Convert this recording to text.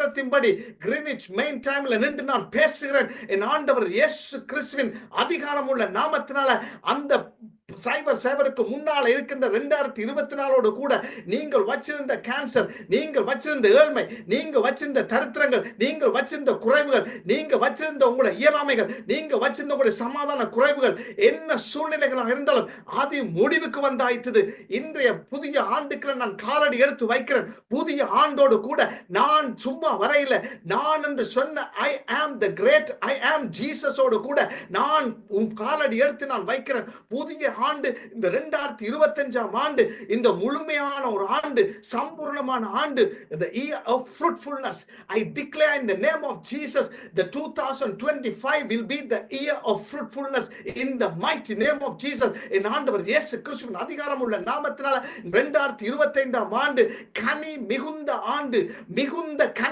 நேரத்தின்படி Greenwich main டைம்ல நின்று நான் பேசுகிறேன். என் ஆண்டவர் இயேசு கிறிஸ்துவின் அதிகாரம் உள்ள நாமத்தினால அந்த சைபருக்கு முன்னால இருக்கின்ற 2024 கூட நீங்கள் வச்சிருந்த கேன்சர், நீங்கள் வச்சிருந்த ஏழ்மை, நீங்க வச்சிருந்த தரித்திரங்கள், நீங்கள் வச்சிருந்த குறைவுகள், நீங்க வச்சிருந்த உங்களுடைய இயலாமைகள், நீங்க வச்சிருந்த உங்களுடைய சமாதான குறைவுகள், என்ன சூழ்நிலைகளாக இருந்தாலும் அது முடிவுக்கு வந்தாயிற்று. இன்றைய புதிய ஆண்டுக்குள்ள நான் காலடி எடுத்து வைக்கிறேன். புதிய ஆண்டோடு கூட நான் சும்மா வரையில, நான் என்று சொன்ன ஐ ஆம் த கிரேட் ஐ ஆம் ஜீசஸோடு கூட நான் காலடி எடுத்து நான் வைக்கிறேன். புதிய ஆண்டு இந்த 2025 ஆண்டு இந்த முழுமையான ஒரு ஆண்டு, சம்பூர்ணமான ஆண்டு, the year of fruitfulness. I declare in the name of Jesus the 2025 will be the year of fruitfulness in the mighty name of Jesus. என் ஆண்டவர் இயேசு கிறிஸ்துவின் அதிகாரம் உள்ள நாமத்தினால 2025 ஆண்டு கனி மிகுந்த ஆண்டு, மிகுந்த கனி